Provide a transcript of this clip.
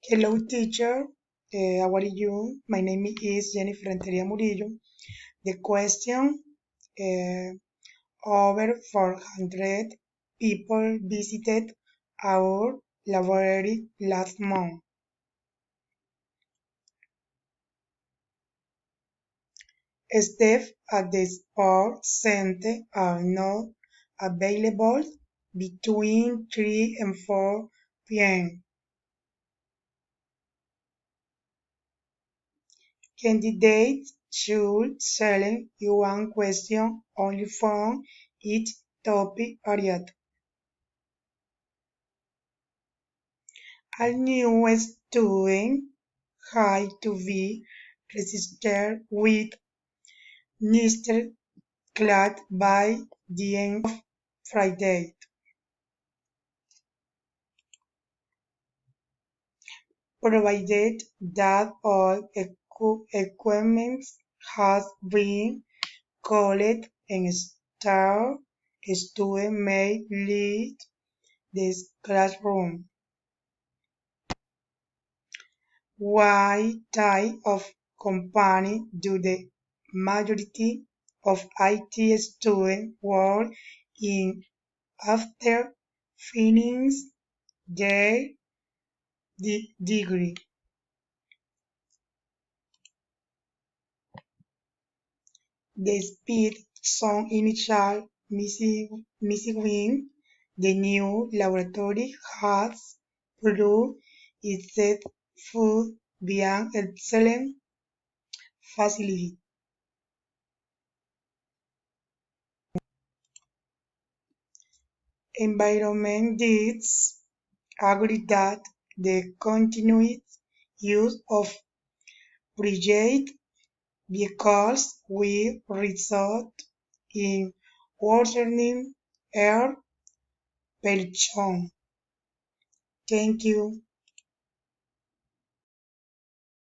Hello, teacher. How are you? My name is Jennifer Renteria Murillo. The question over 400 people visited our library last month. Staff at the sports center are not available between 3 and 4 p.m. Candidates should select one question only from each topic area. All new students had to be registered with Mr. Class by the end of Friday, provided that all equipment has been called and installed. Students may leave the classroom. What type of company do the majority of IT students work in after finishing their degree? Despite some initial misgivings, the new laboratory has proved itself to be an excellent facility. Environmentalists agree that the continued use of rigid vehicles will result in worsening air pollution. Thank you.